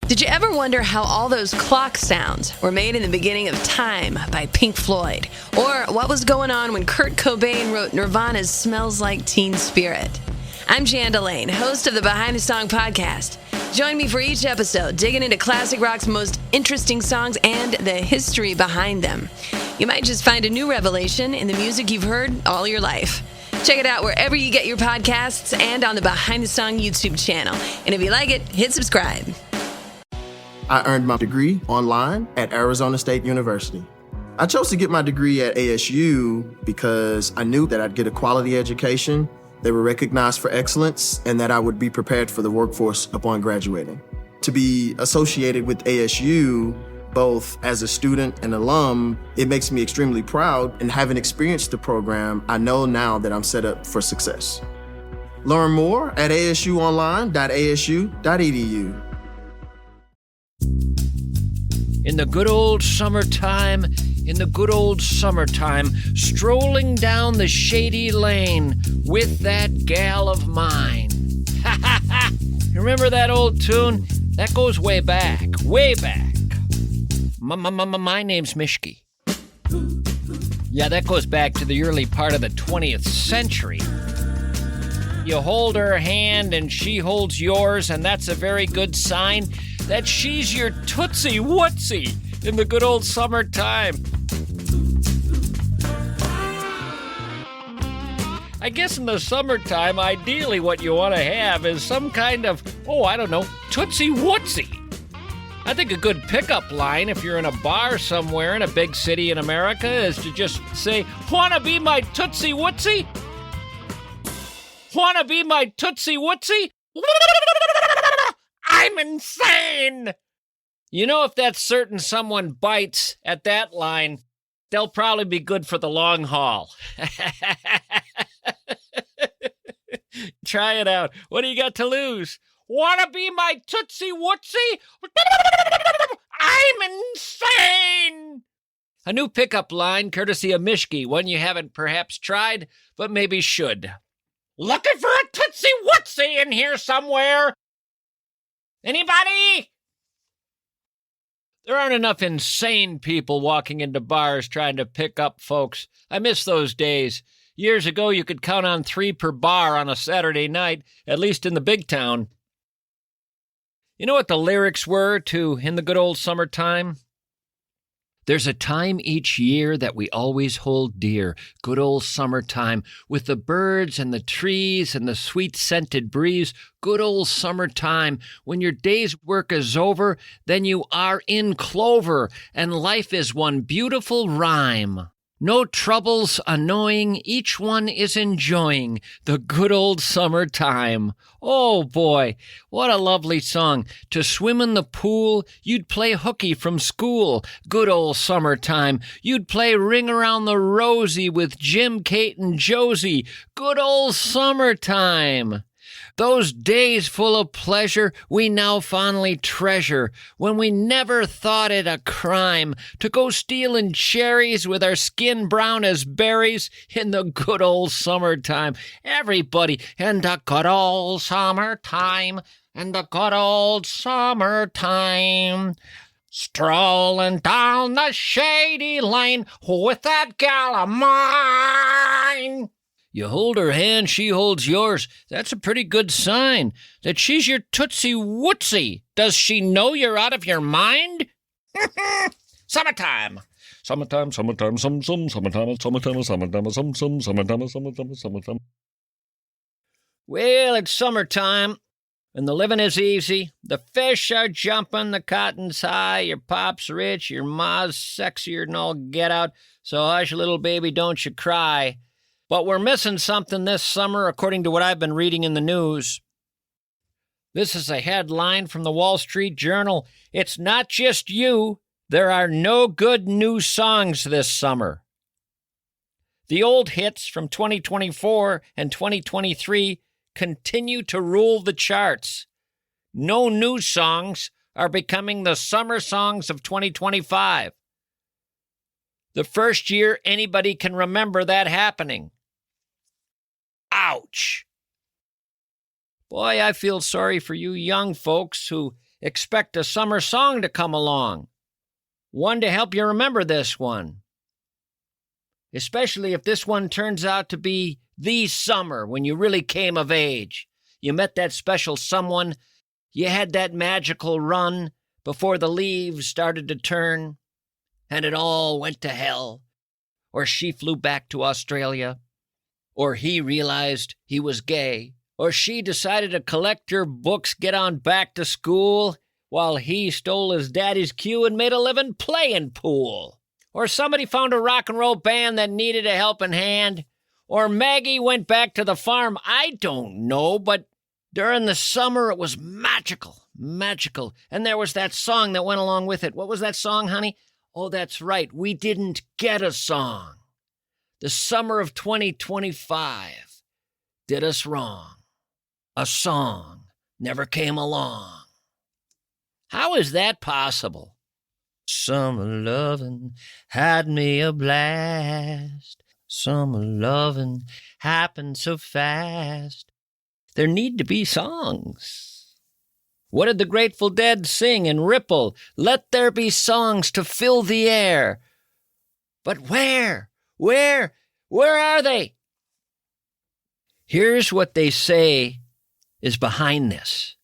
Did you ever wonder how all those clock sounds were made in the beginning of Time by Pink Floyd? Or what was going on when Kurt Cobain wrote Nirvana's Smells Like Teen Spirit? I'm Jan Delane, host of the Behind the Song podcast. Join me for each episode, digging into classic rock's most interesting songs and the history behind them. You might just find a new revelation in the music you've heard all your life. Check it out wherever you get your podcasts and on the Behind the Song YouTube channel. And if you like it, hit subscribe. I earned my degree online at Arizona State University. I chose to get my degree at ASU because I knew that I'd get a quality education, they were recognized for excellence, and that I would be prepared for the workforce upon graduating. To be associated with ASU, both as a student and alum, it makes me extremely proud, and having experienced the program, I know now that I'm set up for success. Learn more at asuonline.asu.edu. In the good old summertime, strolling down the shady lane with that gal of mine. Ha ha ha! Remember that old tune? That goes way back, way back. My name's MISCHKE. Yeah, that goes back to the early part of the 20th century. You hold her hand and she holds yours, and that's a very good sign that she's your Tootsie Wootsy in the good old summertime. I guess in the summertime, ideally what you want to have is some kind of, Tootsie Wootsy. I think a good pickup line if you're in a bar somewhere in a big city in America is to just say, "Wanna be my Tootsie Wootsy? Wanna be my Tootsie Wootsy? I'm insane!" You know, if that certain someone bites at that line, they'll probably be good for the long haul. Try it out. What do you got to lose? Wanna be my Tootsie Wootsy? I'm insane! A new pickup line courtesy of MISCHKE, one you haven't perhaps tried, but maybe should. Looking for a Tootsie Wootsy in here somewhere? Anybody? There aren't enough insane people walking into bars trying to pick up folks. I miss those days. Years ago, you could count on 3 per bar on a Saturday night, at least in the big town. You know what the lyrics were to In the Good Old Summertime? There's a time each year that we always hold dear, good old summertime, with the birds and the trees and the sweet-scented breeze, good old summertime. When your day's work is over, then you are in clover, and life is one beautiful rhyme. No troubles annoying, each one is enjoying the good old summertime. Oh boy, what a lovely song. To swim in the pool, you'd play hooky from school. Good old summertime. You'd play Ring Around the Rosie with Jim, Kate, and Josie. Good old summertime. Those days full of pleasure we now fondly treasure, when we never thought it a crime to go stealing cherries with our skin brown as berries in the good old summertime. Everybody, in the good old summertime, in the good old summertime. Strolling down the shady lane with that gal of mine. You hold her hand, she holds yours. That's a pretty good sign that she's your Tootsie Wootsy. Does she know you're out of your mind? Summertime. Summertime, summertime, summertime. Well, it's summertime, and the living is easy. The fish are jumping, the cotton's high, your pop's rich, your ma's sexier than all get out. So hush, little baby, don't you cry. But we're missing something this summer, according to what I've been reading in the news. This is a headline from the Wall Street Journal. It's not just you. There are no good new songs this summer. The old hits from 2024 and 2023 continue to rule the charts. No new songs are becoming the summer songs of 2025. The first year anybody can remember that happening. Ouch. Boy, I feel sorry for you young folks who expect a summer song to come along. One to help you remember this one. Especially if this one turns out to be the summer when you really came of age. You met that special someone. You had that magical run before the leaves started to turn and it all went to hell. Or she flew back to Australia. Or he realized he was gay. Or she decided to collect her books, get on back to school, while he stole his daddy's cue and made a living playing pool. Or somebody found a rock and roll band that needed a helping hand. Or Maggie went back to the farm. I don't know, but during the summer it was magical. And there was that song that went along with it. What was that song, honey? Oh, that's right. We didn't get a song. The summer of 2025 did us wrong. A song never came along. How is that possible? Summer lovin' had me a blast. Summer lovin' happened so fast. There need to be songs. What did the Grateful Dead sing in Ripple? Let there be songs to fill the air. But where? Where are they? Here's what they say is behind this.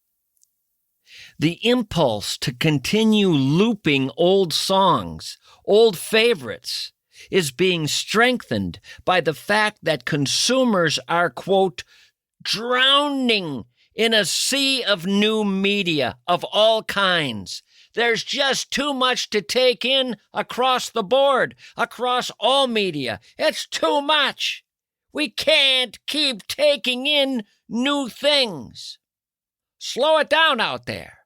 The impulse to continue looping old songs, old favorites, is being strengthened by the fact that consumers are, quote, drowning in a sea of new media of all kinds. There's just too much to take in across the board, across all media. It's too much. We can't keep taking in new things. Slow it down out there.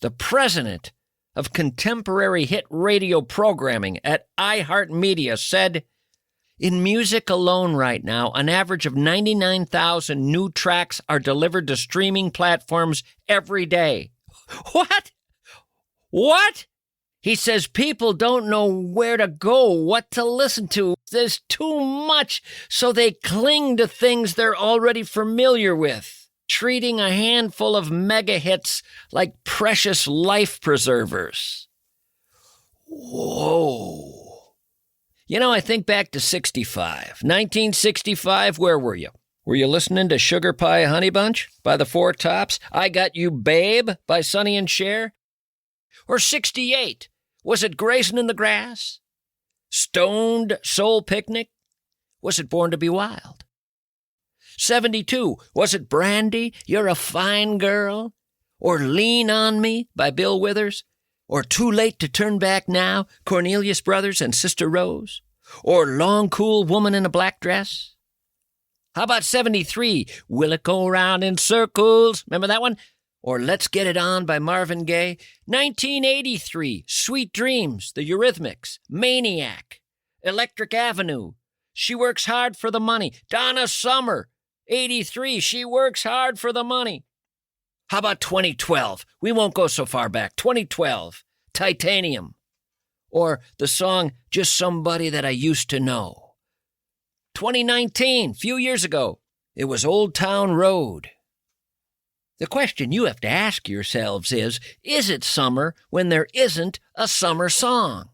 The president of contemporary hit radio programming at iHeartMedia said, in music alone right now, an average of 99,000 new tracks are delivered to streaming platforms every day. What? He says people don't know where to go, what to listen to. There's too much, so they cling to things they're already familiar with, treating a handful of mega hits like precious life preservers. Whoa. You know, I think back to 1965, where were you? Were you listening to Sugar Pie Honey Bunch by the Four Tops? I Got You Babe by Sonny and Cher? Or 68, was it Grazing in the Grass? Stoned Soul Picnic? Was it Born to Be Wild? 72, was it Brandy, You're a Fine Girl? Or Lean on Me by Bill Withers? Or Too Late to Turn Back Now, Cornelius Brothers and Sister Rose? Or Long Cool Woman in a Black Dress? How about 73, Will It Go Round in Circles? Remember that one? Or Let's Get It On by Marvin Gaye. 1983, Sweet Dreams, The Eurythmics, Maniac, Electric Avenue, She Works Hard for the Money. Donna Summer, 83, She Works Hard for the Money. How about 2012? We won't go so far back. 2012, Titanium. Or the song Just Somebody That I Used to Know. 2019, few years ago, it was Old Town Road. The question you have to ask yourselves is it summer when there isn't a summer song?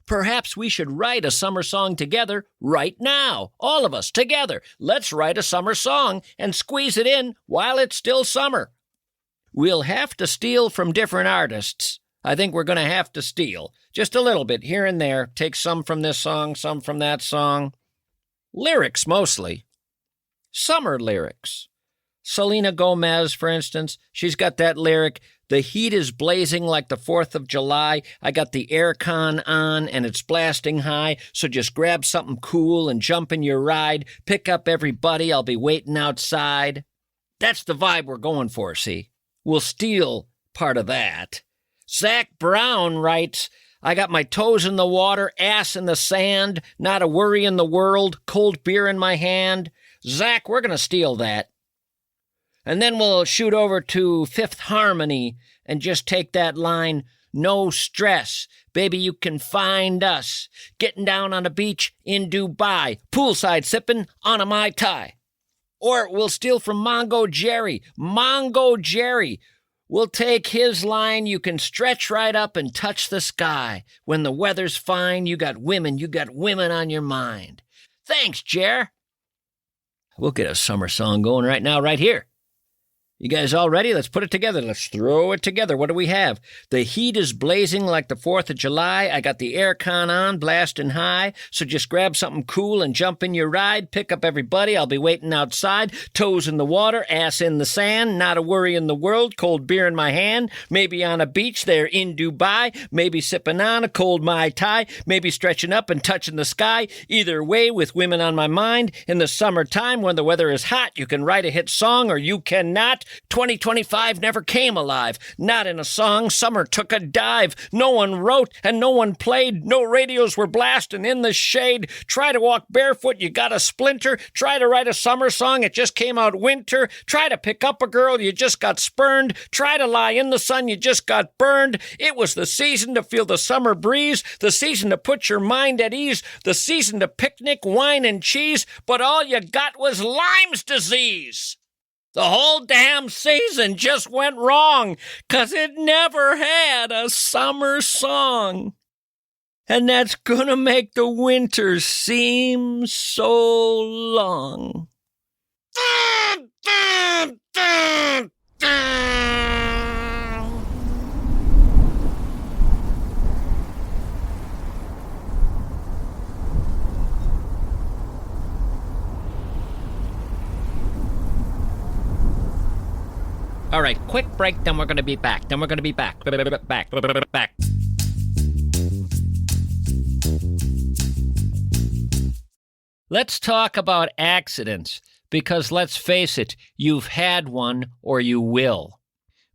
Perhaps we should write a summer song together right now. All of us together. Let's write a summer song and squeeze it in while it's still summer. We'll have to steal from different artists. I think we're going to have to steal just a little bit here and there. Take some from this song, some from that song. Lyrics mostly. Summer lyrics. Selena Gomez, for instance, she's got that lyric, the heat is blazing like the 4th of July. I got the aircon on and it's blasting high, so just grab something cool and jump in your ride. Pick up everybody, I'll be waiting outside. That's the vibe we're going for, see? We'll steal part of that. Zach Brown writes, I got my toes in the water, ass in the sand, not a worry in the world, cold beer in my hand. Zach, we're going to steal that. And then we'll shoot over to Fifth Harmony and just take that line, no stress, baby, you can find us, getting down on a beach in Dubai, poolside sipping on a Mai Tai. Or we'll steal from Mongo Jerry. Mongo Jerry, We'll take his line, you can stretch right up and touch the sky. When the weather's fine, you got women on your mind. Thanks, Jer. We'll get a summer song going right now, right here. You guys all ready? Let's put it together. Let's throw it together. What do we have? The heat is blazing like the 4th of July. I got the aircon on, blasting high. So just grab something cool and jump in your ride. Pick up everybody. I'll be waiting outside. Toes in the water, ass in the sand. Not a worry in the world. Cold beer in my hand. Maybe on a beach there in Dubai. Maybe sipping on a cold Mai Tai. Maybe stretching up and touching the sky. Either way, with women on my mind. In the summertime when the weather is hot, you can write a hit song or you cannot. 2025 never came alive. Not in a song. Summer took a dive. No one wrote and no one played. No radios were blasting in the shade. Try to walk barefoot, you got a splinter. Try to write a summer song, it just came out winter. Try to pick up a girl, you just got spurned. Try to lie in the sun, you just got burned. It was the season to feel the summer breeze. The season to put your mind at ease. The season to picnic, wine, and cheese. But all you got was Lyme's disease. The whole damn season just went wrong, 'cause it never had a summer song. And that's gonna make the winter seem so long. All right, quick break, then we're going to be back. Back. Let's talk about accidents, because let's face it, you've had one or you will.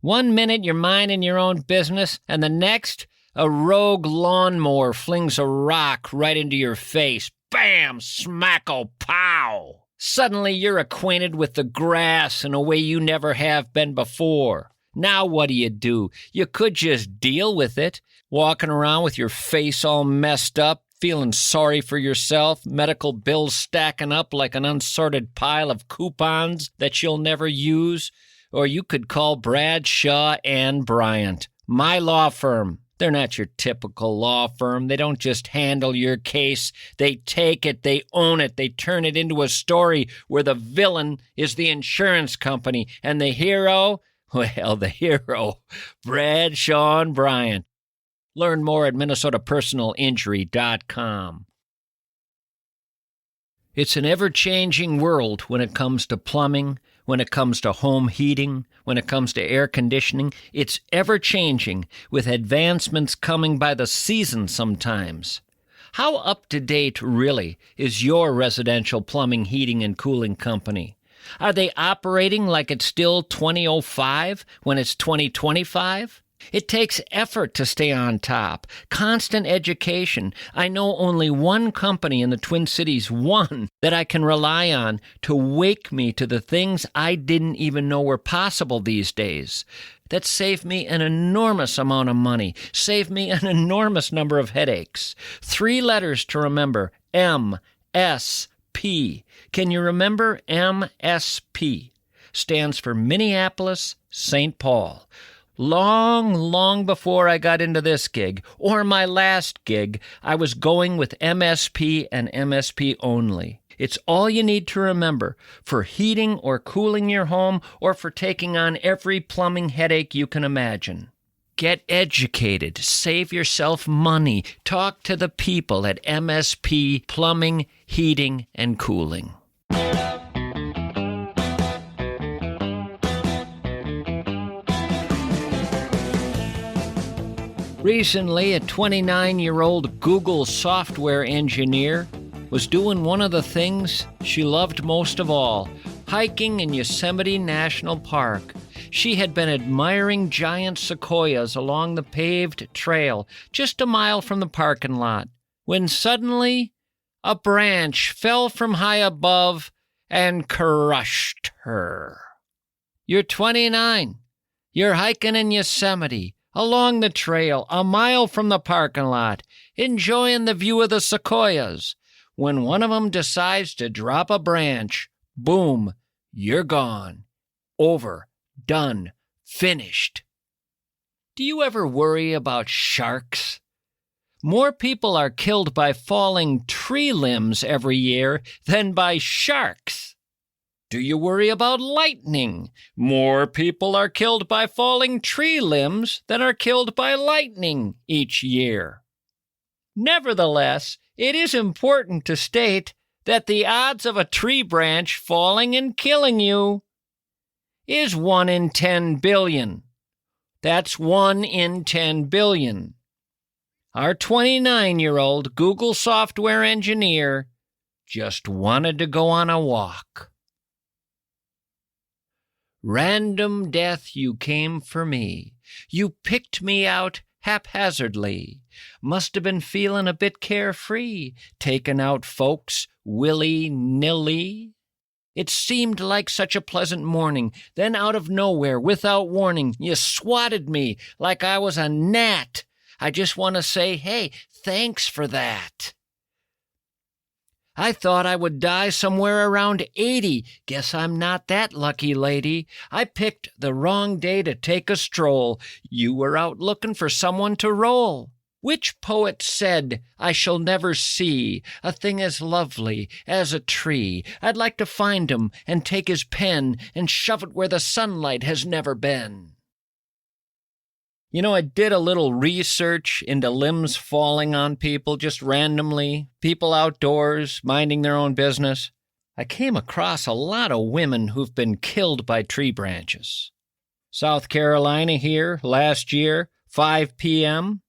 1 minute you're minding your own business, and the next, a rogue lawnmower flings a rock right into your face. Bam! Smacko! Pow! Suddenly you're acquainted with the grass in a way you never have been before. Now what do? You could just deal with it, walking around with your face all messed up, feeling sorry for yourself, medical bills stacking up like an unsorted pile of coupons that you'll never use. Or you could call Bradshaw and Bryant, my law firm. They're not your typical law firm. They don't just handle your case. They take it, they own it, they turn it into a story where the villain is the insurance company and the hero, Bradshaw and Bryant. Learn more at MinnesotaPersonalInjury.com. It's an ever-changing world when it comes to plumbing, when it comes to home heating, when it comes to air conditioning. It's ever-changing, with advancements coming by the season sometimes. How up-to-date, really, is your residential plumbing, heating, and cooling company? Are they operating like it's still 2005 when it's 2025? It takes effort to stay on top, constant education. I know only one company in the Twin Cities, one, that I can rely on to wake me to the things I didn't even know were possible these days. That saved me an enormous amount of money, saved me an enormous number of headaches. 3 letters to remember, MSP. Can you remember MSP? Stands for Minneapolis, St. Paul. Long before I got into this gig, or my last gig, I was going with MSP and MSP only. It's all you need to remember for heating or cooling your home, or for taking on every plumbing headache you can imagine. Get educated, save yourself money, talk to the people at MSP Plumbing, Heating, and Cooling. Recently, a 29-year-old Google software engineer was doing one of the things she loved most of all, hiking in Yosemite National Park. She had been admiring giant sequoias along the paved trail just a mile from the parking lot, when suddenly a branch fell from high above and crushed her. You're 29. You're hiking in Yosemite, along the trail, a mile from the parking lot, enjoying the view of the sequoias, when one of them decides to drop a branch. Boom, you're gone. Over, done, finished. Do you ever worry about sharks? More people are killed by falling tree limbs every year than by sharks. Do you worry about lightning? More people are killed by falling tree limbs than are killed by lightning each year. Nevertheless, it is important to state that the odds of a tree branch falling and killing you is 1 in 10 billion. That's 1 in 10 billion. Our 29-year-old Google software engineer just wanted to go on a walk. Random death, you came for me. You picked me out haphazardly. Must have been feeling a bit carefree, taking out folks willy-nilly. It seemed like such a pleasant morning. Then out of nowhere, without warning, you swatted me like I was a gnat. I just want to say, hey, thanks for that. I thought I would die somewhere around 80. Guess I'm not that lucky, lady. I picked the wrong day to take a stroll. You were out looking for someone to roll. Which poet said, I shall never see a thing as lovely as a tree? I'd like to find him and take his pen and shove it where the sunlight has never been. You know, I did a little research into limbs falling on people just randomly, people outdoors, minding their own business. I came across a lot of women who've been killed by tree branches. South Carolina here, last year, 5 p.m.,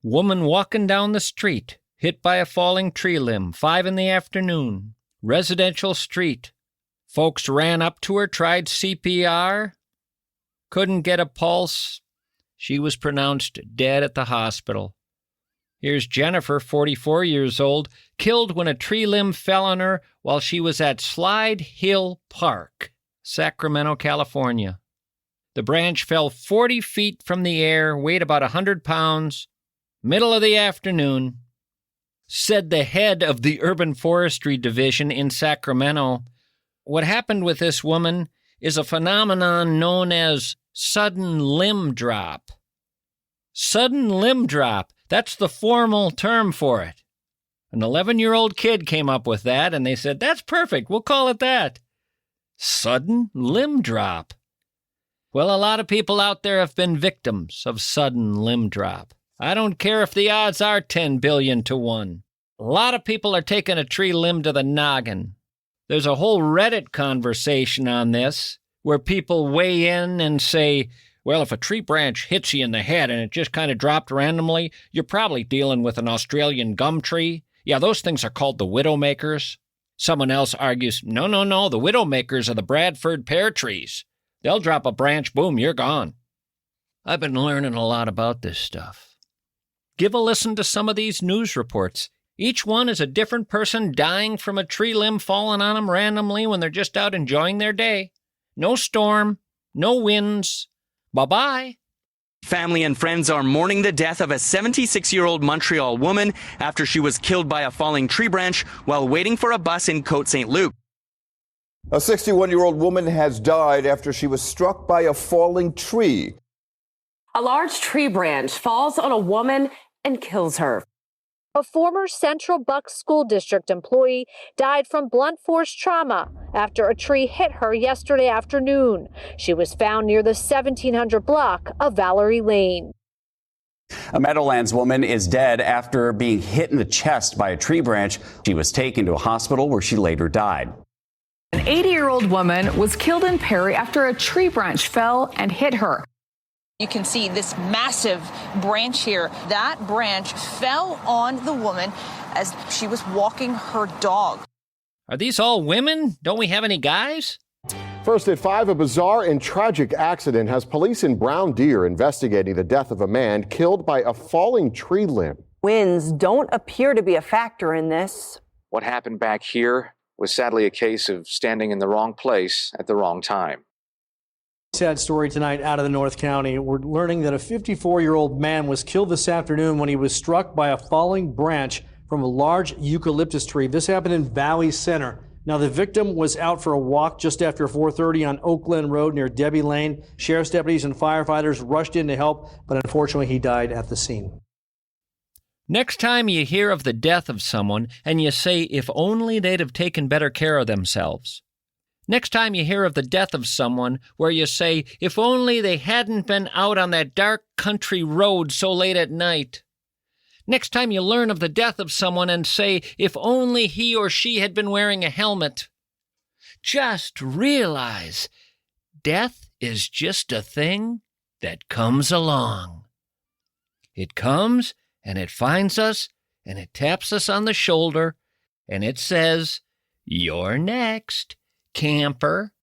woman walking down the street, hit by a falling tree limb, 5 in the afternoon, residential street. Folks ran up to her, tried CPR, couldn't get a pulse. She was pronounced dead at the hospital. Here's Jennifer, 44 years old, killed when a tree limb fell on her while she was at Slide Hill Park, Sacramento, California. The branch fell 40 feet from the air, weighed about 100 pounds, middle of the afternoon. Said the head of the Urban Forestry Division in Sacramento, what happened with this woman is a phenomenon known as sudden limb drop. Sudden limb drop, that's the formal term for it. An 11-year-old kid came up with that, and they said, that's perfect, we'll call it that. Sudden limb drop. Well, a lot of people out there have been victims of sudden limb drop. I don't care if the odds are 10 billion to 1. A lot of people are taking a tree limb to the noggin. There's a whole Reddit conversation on this, where people weigh in and say, well, if a tree branch hits you in the head and it just kind of dropped randomly, you're probably dealing with an Australian gum tree. Yeah, those things are called the widowmakers. Someone else argues, no, the widowmakers are the Bradford pear trees. They'll drop a branch, boom, you're gone. I've been learning a lot about this stuff. Give a listen to some of these news reports. Each one is a different person dying from a tree limb falling on them randomly when they're just out enjoying their day. No storm, no winds. Bye-bye. Family and friends are mourning the death of a 76-year-old Montreal woman after she was killed by a falling tree branch while waiting for a bus in Côte St. Luc. A 61-year-old woman has died after she was struck by a falling tree. A large tree branch falls on a woman and kills her. A former Central Bucks School District employee died from blunt force trauma after a tree hit her yesterday afternoon. She was found near the 1700 block of Valerie Lane. A Meadowlands woman is dead after being hit in the chest by a tree branch. She was taken to a hospital where she later died. An 80-year-old woman was killed in Perry after a tree branch fell and hit her. You can see this massive branch here. That branch fell on the woman as she was walking her dog. Are these all women? Don't we have any guys? First at 5, a bizarre and tragic accident has police in Brown Deer investigating the death of a man killed by a falling tree limb. Winds don't appear to be a factor in this. What happened back here was sadly a case of standing in the wrong place at the wrong time. Sad story tonight out of the North County. We're learning that a 54-year-old man was killed this afternoon when he was struck by a falling branch from a large eucalyptus tree. This happened in Valley Center. Now, the victim was out for a walk just after 4:30 on Oak Glen Road near Debbie Lane. Sheriff's deputies and firefighters rushed in to help, but unfortunately he died at the scene. Next time you hear of the death of someone and you say, if only they'd have taken better care of themselves. Next time you hear of the death of someone where you say, if only they hadn't been out on that dark country road so late at night. Next time you learn of the death of someone and say, if only he or she had been wearing a helmet. Just realize death is just a thing that comes along. It comes and it finds us and it taps us on the shoulder and it says, you're next, camper.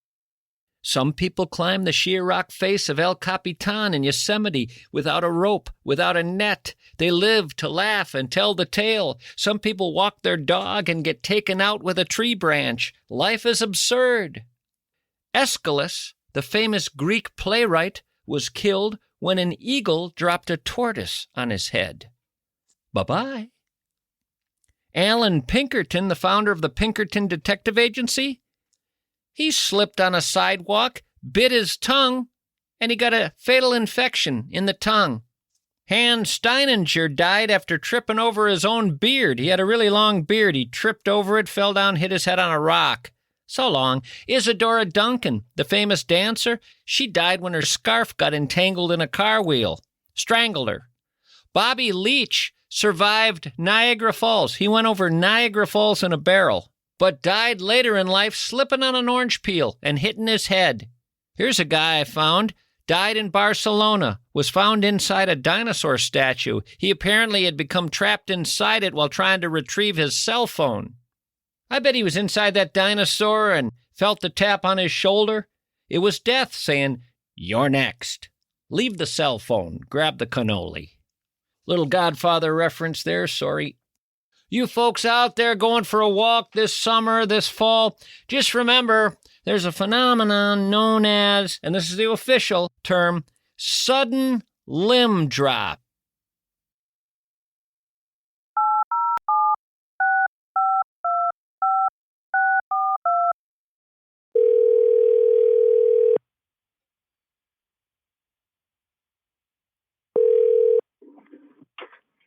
Some people climb the sheer rock face of El Capitan in Yosemite without a rope, without a net. They live to laugh and tell the tale. Some people walk their dog and get taken out with a tree branch. Life is absurd. Aeschylus, the famous Greek playwright, was killed when an eagle dropped a tortoise on his head. Bye-bye. Alan Pinkerton, the founder of the Pinkerton Detective Agency, he slipped on a sidewalk, bit his tongue, and he got a fatal infection in the tongue. Hans Steininger died after tripping over his own beard. He had a really long beard. He tripped over it, fell down, hit his head on a rock. So long. Isadora Duncan, the famous dancer, she died when her scarf got entangled in a car wheel. Strangled her. Bobby Leach survived Niagara Falls. He went over Niagara Falls in a barrel, but died later in life slipping on an orange peel and hitting his head. Here's a guy I found. Died in Barcelona, was found inside a dinosaur statue. He apparently had become trapped inside it while trying to retrieve his cell phone. I bet he was inside that dinosaur and felt the tap on his shoulder. It was death saying, you're next. Leave the cell phone, grab the cannoli. Little Godfather reference there, sorry. You folks out there going for a walk this summer, this fall, just remember there's a phenomenon known as, and this is the official term, sudden limb drop.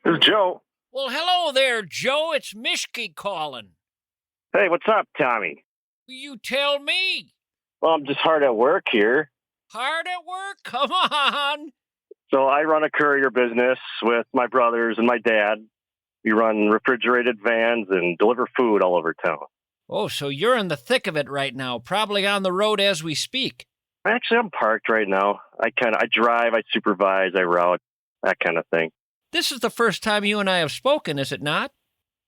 This is Joe. Well, hello there, Joe. It's MISCHKE calling. Hey, what's up, Tommy? You tell me. Well, I'm just hard at work here. Hard at work? Come on. So I run a courier business with my brothers and my dad. We run refrigerated vans and deliver food all over town. Oh, so you're in the thick of it right now, probably on the road as we speak. Actually, I'm parked right now. I drive, I supervise, I route, that kind of thing. This is the first time you and I have spoken, is it not?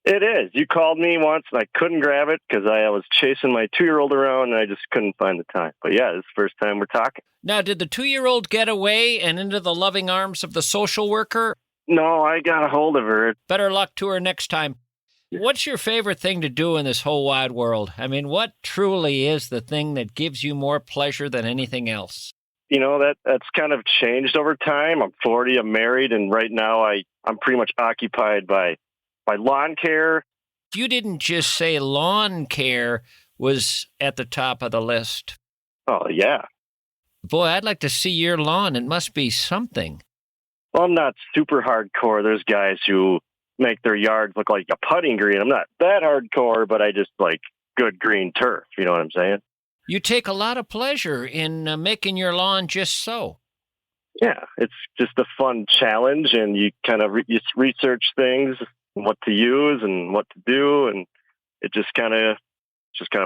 It is. You called me once, and I couldn't grab it because I was chasing my 2-year-old around, and I just couldn't find the time. But yeah, it's the first time we're talking. Now, did the 2-year-old get away and into the loving arms of the social worker? No, I got a hold of her. Better luck to her next time. What's your favorite thing to do in this whole wide world? I mean, what truly is the thing that gives you more pleasure than anything else? You know, that's kind of changed over time. I'm 40, I'm married, and right now I'm pretty much occupied by lawn care. You didn't just say lawn care was at the top of the list. Oh, yeah. Boy, I'd like to see your lawn. It must be something. Well, I'm not super hardcore. There's guys who make their yards look like a putting green. I'm not that hardcore, but I just like good green turf. You know what I'm saying? You take a lot of pleasure in making your lawn just so. Yeah, it's just a fun challenge, and you kind of research things, what to use and what to do, and it's just kind of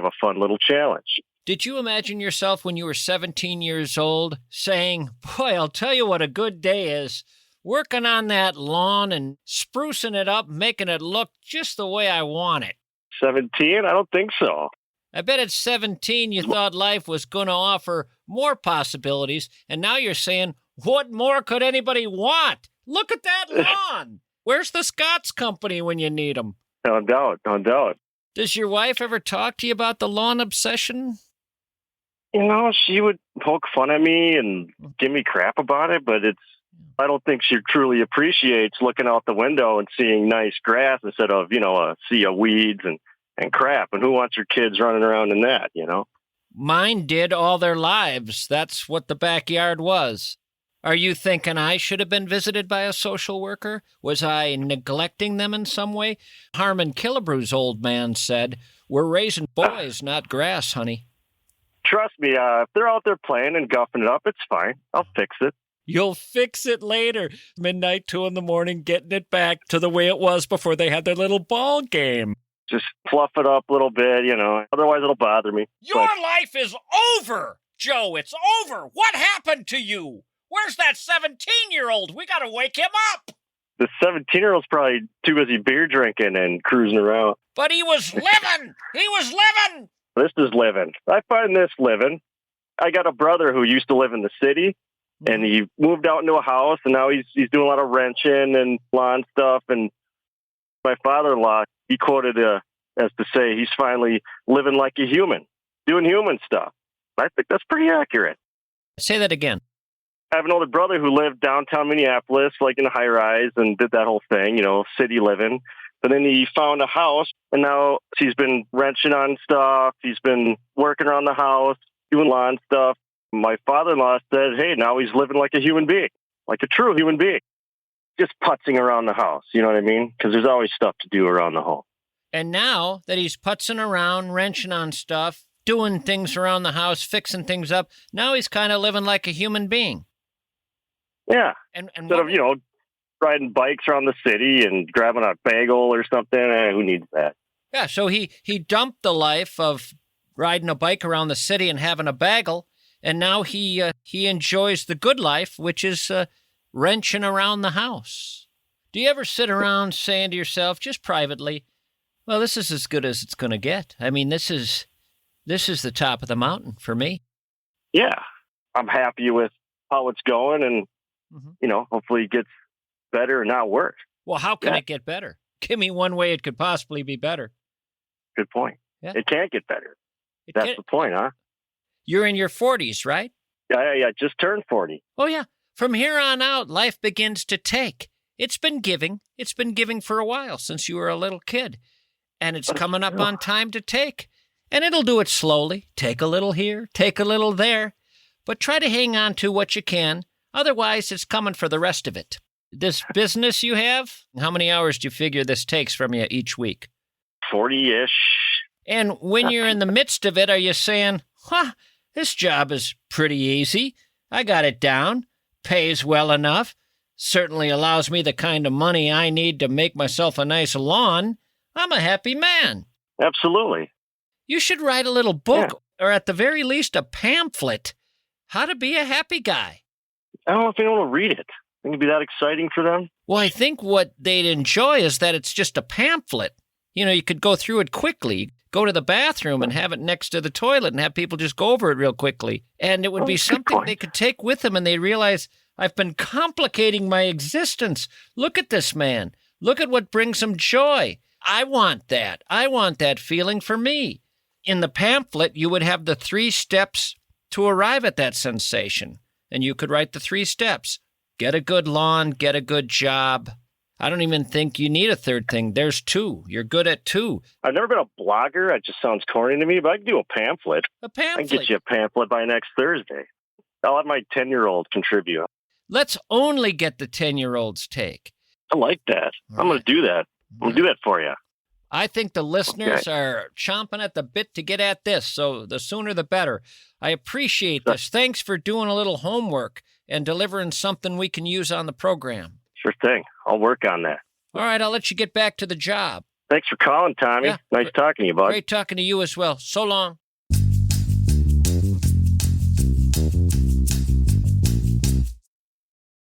a fun little challenge. Did you imagine yourself when you were 17 years old saying, boy, I'll tell you what a good day is, working on that lawn and sprucing it up, making it look just the way I want it? 17? I don't think so. I bet at 17 you thought life was going to offer more possibilities, and now you're saying, what more could anybody want? Look at that lawn. Where's the Scott's Company when you need them? No doubt, no doubt. Does your wife ever talk to you about the lawn obsession? You know, she would poke fun at me and give me crap about it, but I don't think she truly appreciates looking out the window and seeing nice grass instead of, a sea of weeds and and crap. And who wants your kids running around in that, Mine did all their lives. That's what the backyard was. Are you thinking I should have been visited by a social worker? Was I neglecting them in some way? Harmon Killebrew's old man said, "We're raising boys, not grass, honey." Trust me, if they're out there playing and guffing it up, it's fine. I'll fix it. You'll fix it later. Midnight, 2 a.m, getting it back to the way it was before they had their little ball game. Just fluff it up a little bit, Otherwise, it'll bother me. Your life is over, Joe. It's over. What happened to you? Where's that 17-year-old? We got to wake him up. The 17-year-old's probably too busy beer drinking and cruising around. But he was living. He was living. This is living. I find this living. I got a brother who used to live in the city, and he moved out into a house, and now he's doing a lot of wrenching and lawn stuff. And my father-in-law, he quoted as to say he's finally living like a human, doing human stuff. I think that's pretty accurate. Say that again. I have an older brother who lived downtown Minneapolis, like in a high-rise, and did that whole thing, city living. But then he found a house, and now he's been wrenching on stuff. He's been working around the house, doing lawn stuff. My father-in-law said, hey, now he's living like a human being, like a true human being. Just putzing around the house, you know what I mean? Because there's always stuff to do around the home. And now that he's putzing around, wrenching on stuff, doing things around the house, fixing things up, now he's kind of living like a human being. Yeah. And instead of, riding bikes around the city and grabbing a bagel or something, who needs that? Yeah, so he dumped the life of riding a bike around the city and having a bagel, and now he enjoys the good life, which is wrenching around the house. Do you ever sit around saying to yourself, just privately, well, this is as good as it's going to get? I mean, this is the top of the mountain for me. Yeah. I'm happy with how it's going, and, hopefully it gets better and not worse. Well, how can it get better? Give me one way it could possibly be better. Good point. Yeah. It can't get better. That's the point, huh? You're in your 40s, right? Yeah, just turned 40. Oh, yeah. From here on out, life begins to take. It's been giving. It's been giving for a while, since you were a little kid. And it's coming up on time to take. And it'll do it slowly. Take a little here, take a little there. But try to hang on to what you can. Otherwise, it's coming for the rest of it. This business you have, how many hours do you figure this takes from you each week? 40-ish. And when you're in the midst of it, are you saying, this job is pretty easy. I got it down. Pays well enough. Certainly allows me the kind of money I need to make myself a nice lawn. I'm a happy man. Absolutely. You should write a little book, or at the very least a pamphlet, how to be a happy guy. I don't know if anyone will read it. Think it'd be that exciting for them? Well, I think what they'd enjoy is that it's just a pamphlet. You could go through it quickly, go to the bathroom and have it next to the toilet and have people just go over it real quickly. And it would be something they could take with them, and they realize, I've been complicating my existence. Look at this man. Look at what brings him joy. I want that. I want that feeling for me. In the pamphlet, you would have the 3 steps to arrive at that sensation. And you could write the 3 steps. Get a good lawn, get a good job. I don't even think you need a third thing. There's 2. You're good at 2. I've never been a blogger. It just sounds corny to me, but I can do a pamphlet. A pamphlet? I can get you a pamphlet by next Thursday. I'll have my 10-year-old contribute. Let's only get the 10-year-olds take. I like that. Right. I'm going to do that. I'm going to do that for you. I think the listeners are chomping at the bit to get at this, so the sooner the better. I appreciate this. Thanks for doing a little homework and delivering something we can use on the program. Sure thing. I'll work on that. All right, I'll let you get back to the job. Thanks for calling, Tommy. Yeah. Nice talking to you, bud. Great talking to you as well. So long.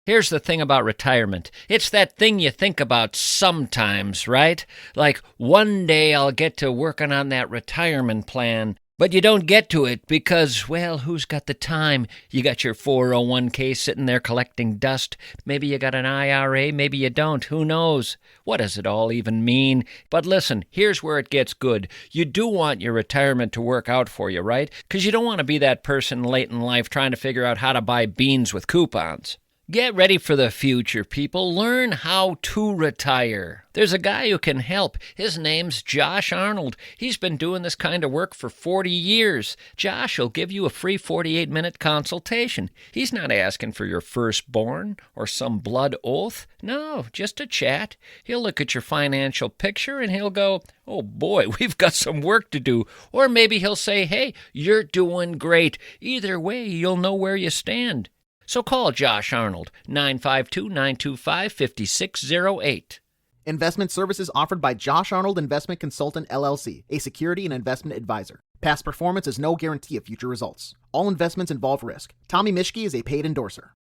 Here's the thing about retirement. It's that thing you think about sometimes, right? Like, one day I'll get to working on that retirement plan. But you don't get to it because, well, who's got the time? You got your 401k sitting there collecting dust. Maybe you got an IRA, maybe you don't. Who knows? What does it all even mean? But listen, here's where it gets good. You do want your retirement to work out for you, right? Because you don't want to be that person late in life trying to figure out how to buy beans with coupons. Get ready for the future, people. Learn how to retire. There's a guy who can help. His name's Josh Arnold. He's been doing this kind of work for 40 years. Josh will give you a free 48-minute consultation. He's not asking for your firstborn or some blood oath. No, just a chat. He'll look at your financial picture and he'll go, oh boy, we've got some work to do. Or maybe he'll say, hey, you're doing great. Either way, you'll know where you stand. So call Josh Arnold, 952-925-5608. Investment services offered by Josh Arnold Investment Consultant, LLC, a security and investment advisor. Past performance is no guarantee of future results. All investments involve risk. Tommy MISCHKE is a paid endorser.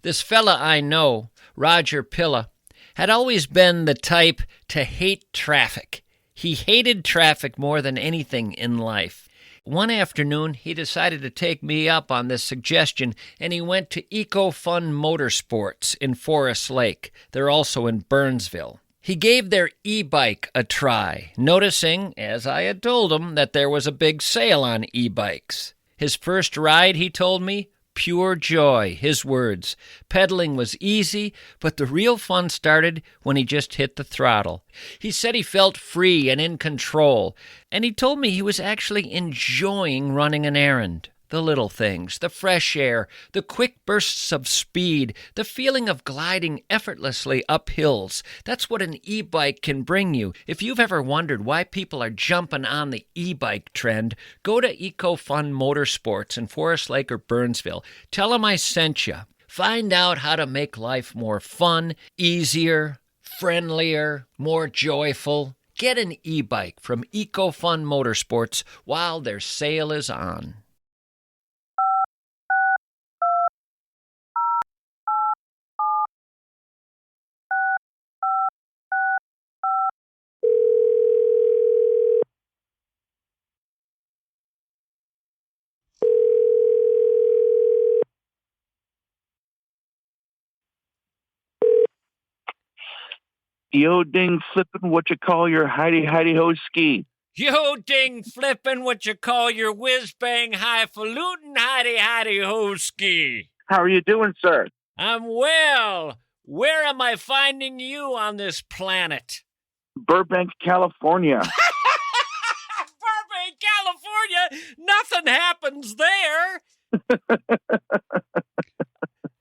This fella I know, Roger Pilla, had always been the type to hate traffic. He hated traffic more than anything in life. One afternoon, he decided to take me up on this suggestion, and he went to EcoFun Motorsports in Forest Lake. They're also in Burnsville. He gave their e-bike a try, noticing, as I had told him, that there was a big sale on e-bikes. His first ride, he told me, pure joy, his words. Pedaling was easy, but the real fun started when he just hit the throttle. He said he felt free and in control, and he told me he was actually enjoying running an errand. The little things, the fresh air, the quick bursts of speed, the feeling of gliding effortlessly up hills. That's what an e-bike can bring you. If you've ever wondered why people are jumping on the e-bike trend, go to EcoFun Motorsports in Forest Lake or Burnsville. Tell them I sent you. Find out how to make life more fun, easier, friendlier, more joyful. Get an e-bike from EcoFun Motorsports while their sale is on. Yo, ding, flippin', what you call your hidey ho-ski? Yo, ding, flippin', what you call your whiz-bang, highfalutin, hidey-ho-ski. How are you doing, sir? I'm well. Where am I finding you on this planet? Burbank, California. Burbank, California? Nothing happens there.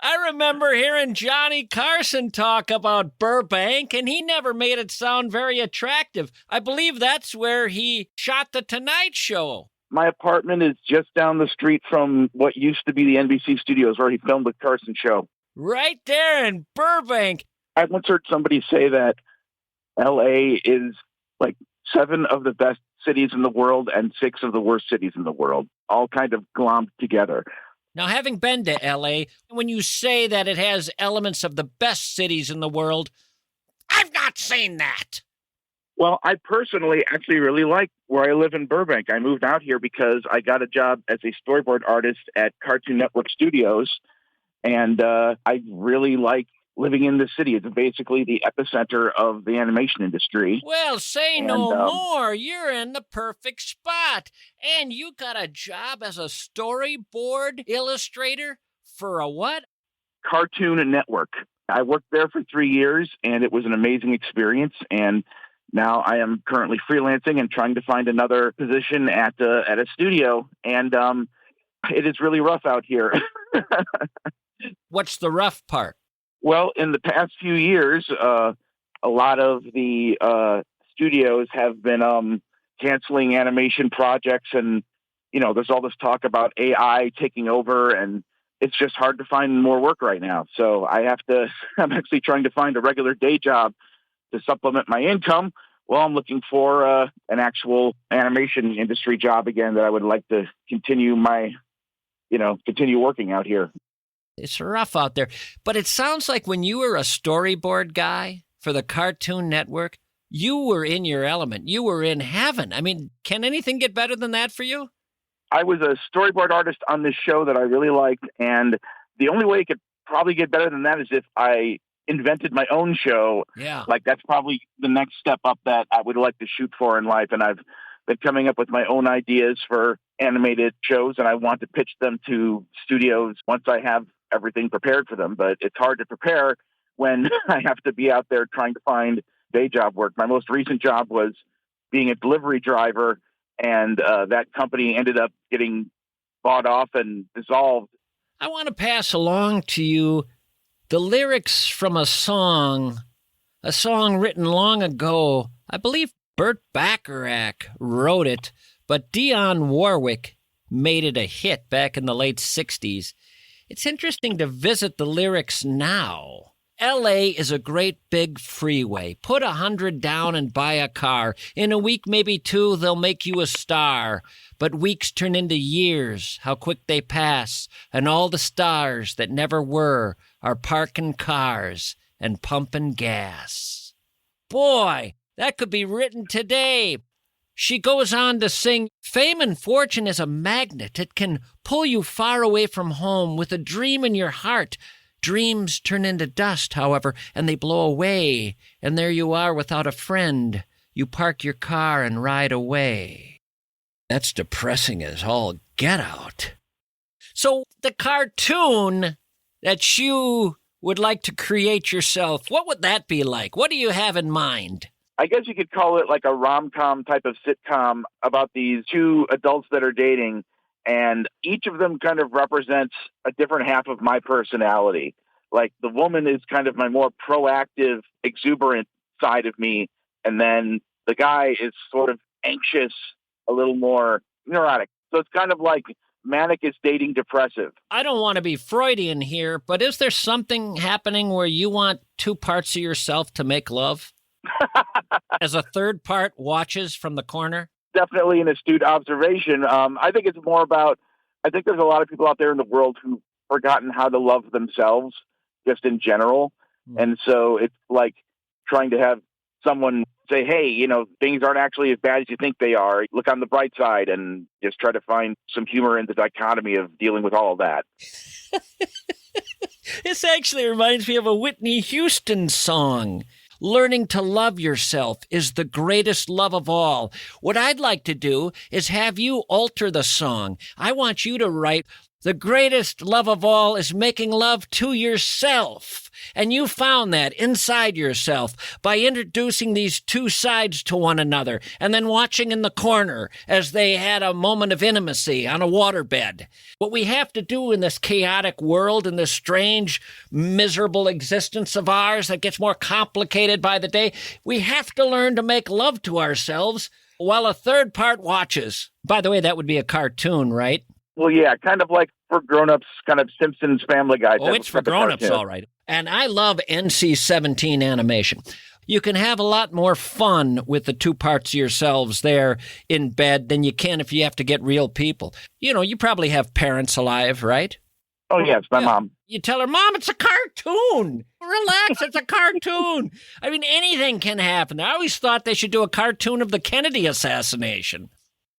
I remember hearing Johnny Carson talk about Burbank, and he never made it sound very attractive. I believe that's where he shot The Tonight Show. My apartment is just down the street from what used to be the NBC studios where he filmed the Carson show. Right there in Burbank. I once heard somebody say that L.A. is like 7 of the best cities in the world and 6 of the worst cities in the world, all kind of glommed together. Now, having been to L.A., when you say that it has elements of the best cities in the world, I've not seen that. Well, I personally actually really like where I live in Burbank. I moved out here because I got a job as a storyboard artist at Cartoon Network Studios, and I really like living in the city. It's basically the epicenter of the animation industry. Well, say no more. You're in the perfect spot. And you got a job as a storyboard illustrator for a what? Cartoon Network. I worked there for 3 years, and it was an amazing experience. And now I am currently freelancing and trying to find another position at a studio. And it is really rough out here. What's the rough part? Well, in the past few years, a lot of the studios have been canceling animation projects, and there's all this talk about AI taking over, and it's just hard to find more work right now. So I'm actually trying to find a regular day job to supplement my income. Well, I'm looking for an actual animation industry job again that I would like to continue working out here. It's rough out there. But it sounds like when you were a storyboard guy for the Cartoon Network, you were in your element. You were in heaven. I mean, can anything get better than that for you? I was a storyboard artist on this show that I really liked, and the only way it could probably get better than that is if I invented my own show. Yeah. Like, that's probably the next step up that I would like to shoot for in life, and I've been coming up with my own ideas for animated shows, and I want to pitch them to studios once I have everything prepared for them. But it's hard to prepare when I have to be out there trying to find day job work. My most recent job was being a delivery driver, and that company ended up getting bought off and dissolved. I want to pass along to you the lyrics from a song written long ago. I believe Burt Bacharach wrote it, but Dionne Warwick made it a hit back in the late 60s. It's interesting to visit the lyrics now. L.A. is a great big freeway. Put 100 down and buy a car. In a week, maybe 2, they'll make you a star. But weeks turn into years, how quick they pass. And all the stars that never were are parking cars and pumping gas. Boy, that could be written today. She goes on to sing, fame and fortune is a magnet. It can pull you far away from home with a dream in your heart. Dreams turn into dust, however, and they blow away, and there you are without a friend. You park your car and ride away. That's depressing as all get out. So the cartoon that you would like to create yourself, what would that be like? What do you have in mind? I guess you could call it like a rom-com type of sitcom about these two adults that are dating, and each of them kind of represents a different half of my personality. Like the woman is kind of my more proactive, exuberant side of me, and then the guy is sort of anxious, a little more neurotic. So it's kind of like manic is dating depressive. I don't want to be Freudian here, but is there something happening where you want two parts of yourself to make love? As a third part watches from the corner? Definitely an astute observation. I think it's more about, I think there's a lot of people out there in the world who've forgotten how to love themselves just in general. And so it's like trying to have someone say, hey, you know, things aren't actually as bad as you think they are. Look on the bright side, and just try to find some humor in the dichotomy of dealing with all of that. This actually reminds me of a Whitney Houston song. Learning to love yourself is the greatest love of all. What I'd like to do is have you alter the song. I want you to write, the greatest love of all is making love to yourself. And you found that inside yourself by introducing these two sides to one another and then watching in the corner as they had a moment of intimacy on a waterbed. What we have to do in this chaotic world, in this strange, miserable existence of ours that gets more complicated by the day, we have to learn to make love to ourselves while a third part watches. By the way, that would be a cartoon, right? Well, yeah, kind of like for grown-ups, kind of Simpsons, Family Guy. Oh, it's for grown-ups, all right. And I love NC-17 animation. You can have a lot more fun with the two parts of yourselves there in bed than you can if you have to get real people. You know, you probably have parents alive, right? Oh, yes, my mom. You tell her, Mom, it's a cartoon. Relax, it's a cartoon. I mean, anything can happen. I always thought they should do a cartoon of the Kennedy assassination.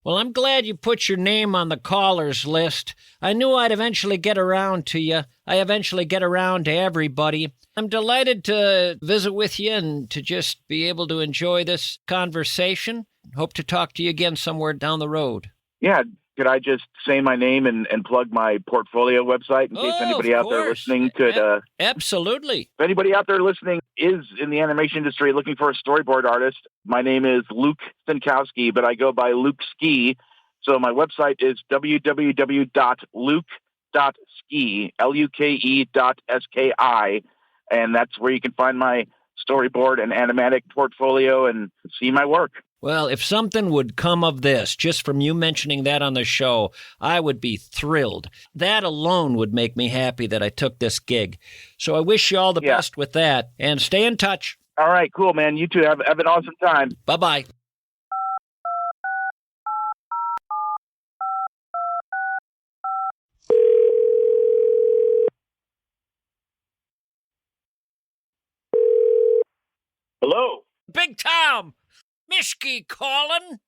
Well, I'm glad you put your name on the callers list. I knew I'd eventually get around to you. I eventually get around to everybody. I'm delighted to visit with you and to just be able to enjoy this conversation. Hope to talk to you again somewhere down the road. Yeah. Could I just say my name and plug my portfolio website in case anybody out there listening could... Absolutely. If anybody out there listening is in the animation industry looking for a storyboard artist, my name is Luke Stankowski, but I go by Luke Ski. So my website is www.luke.ski, Luke.ski, and that's where you can find my storyboard and animatic portfolio and see my work. Well, if something would come of this, just from you mentioning that on the show, I would be thrilled. That alone would make me happy that I took this gig. So I wish you all the best with that, and stay in touch. All right, cool, man. You too. Have an awesome time. Bye-bye. Hello. Big Tom. MISCHKE calling.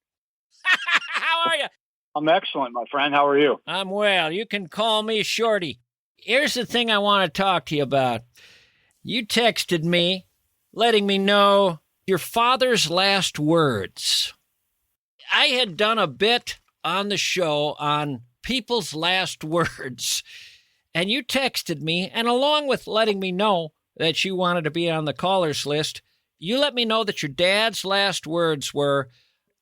How are you? I'm excellent, my friend. How are you? I'm well. You can call me Shorty. Here's the thing I want to talk to you about. You texted me, letting me know your father's last words. I had done a bit on the show on people's last words, and you texted me, and along with letting me know that you wanted to be on the callers list, you let me know that your dad's last words were,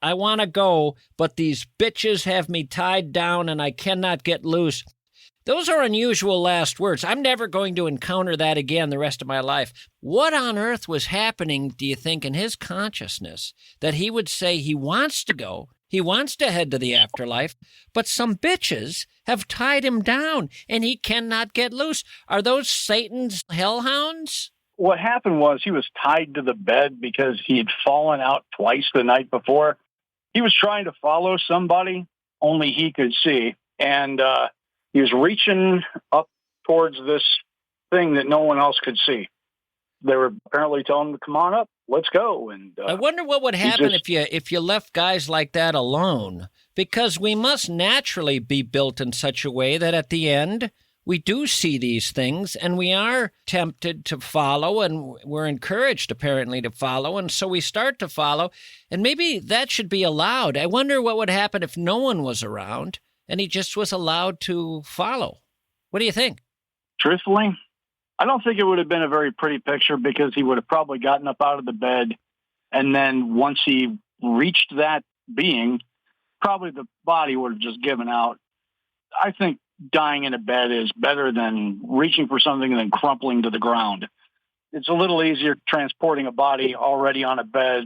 "I want to go, but these bitches have me tied down and I cannot get loose." Those are unusual last words. I'm never going to encounter that again the rest of my life. What on earth was happening, do you think, in his consciousness that he would say he wants to go, he wants to head to the afterlife, but some bitches have tied him down and he cannot get loose? Are those Satan's hellhounds? What happened was he was tied to the bed because he had fallen out twice the night before. He was trying to follow somebody only he could see, and he was reaching up towards this thing that no one else could see. They were apparently telling him to come on up, let's go. And I wonder what would happen if you left guys like that alone, because we must naturally be built in such a way that at the end we do see these things and we are tempted to follow, and we're encouraged apparently to follow, and so we start to follow, and maybe that should be allowed. I wonder what would happen if no one was around and he just was allowed to follow. What do you think? Truthfully, I don't think it would have been a very pretty picture, because he would have probably gotten up out of the bed, and then once he reached that being, probably the body would have just given out. I think dying in a bed is better than reaching for something and then crumpling to the ground. It's a little easier transporting a body already on a bed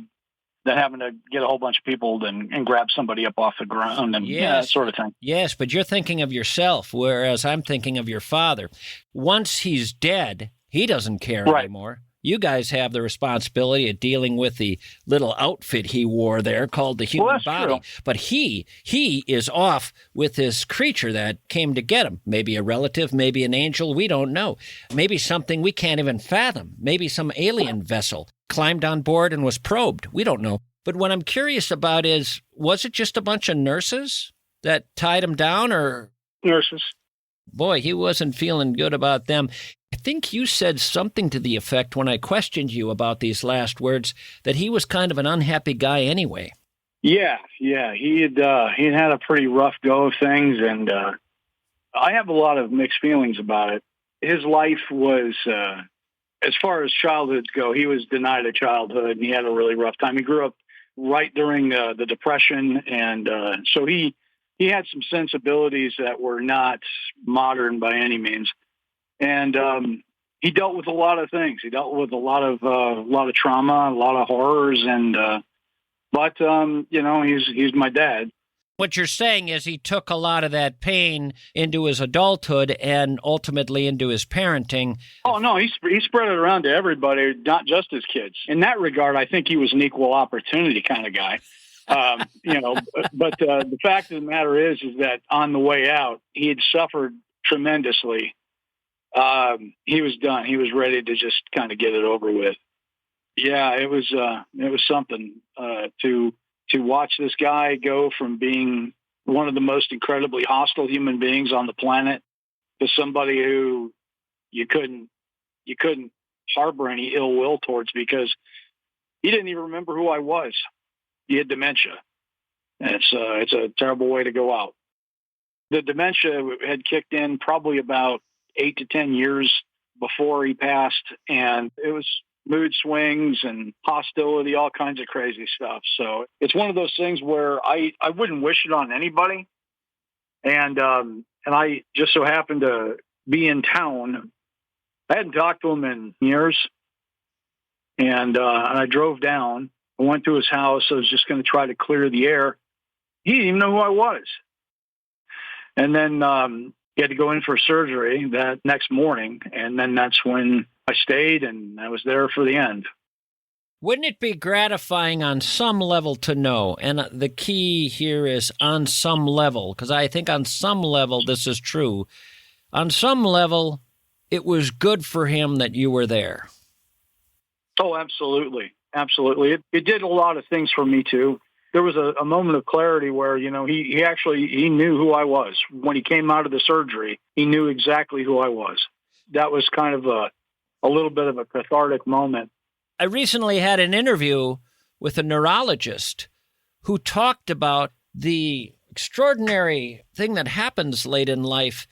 than having to get a whole bunch of people and grab somebody up off the ground and that sort of thing. Yes, but you're thinking of yourself, whereas I'm thinking of your father. Once he's dead, he doesn't care anymore. You guys have the responsibility of dealing with the little outfit he wore there called the human body. True. But he is off with this creature that came to get him. Maybe a relative, maybe an angel, we don't know. Maybe something we can't even fathom. Maybe some alien vessel climbed on board and was probed. We don't know. But what I'm curious about is, was it just a bunch of nurses that tied him down, or? Nurses. Boy, he wasn't feeling good about them. I think you said something to the effect when I questioned you about these last words that he was kind of an unhappy guy anyway. Yeah. He had a pretty rough go of things, and I have a lot of mixed feelings about it. His life was, as far as childhoods go, he was denied a childhood, and he had a really rough time. He grew up right during the Depression, and so he had some sensibilities that were not modern by any means. And he dealt with a lot of things. He dealt with a lot of trauma, a lot of horrors, and but he's my dad. What you're saying is he took a lot of that pain into his adulthood and ultimately into his parenting. Oh no, he spread it around to everybody, not just his kids. In that regard, I think he was an equal opportunity kind of guy. But the fact of the matter is that on the way out, he had suffered tremendously. He was done. He was ready to just kind of get it over with. Yeah, it was something to watch this guy go from being one of the most incredibly hostile human beings on the planet to somebody who you couldn't harbor any ill will towards, because he didn't even remember who I was. He had dementia. And it's a terrible way to go out. The dementia had kicked in probably about 8 to 10 years before he passed, and it was mood swings and hostility, all kinds of crazy stuff. So it's one of those things where I wouldn't wish it on anybody. And I just so happened to be in town. I hadn't talked to him in years. And I drove down. I went to his house. I was just going to try to clear the air. He didn't even know who I was. And then he had to go in for surgery that next morning. And then that's when I stayed, and I was there for the end. Wouldn't it be gratifying on some level to know? And the key here is on some level, because I think on some level this is true. On some level, it was good for him that you were there. Oh, absolutely. Absolutely. It did a lot of things for me, too. There was a moment of clarity where, he knew who I was. When he came out of the surgery, he knew exactly who I was. That was kind of a little bit of a cathartic moment. I recently had an interview with a neurologist who talked about the extraordinary thing that happens late in life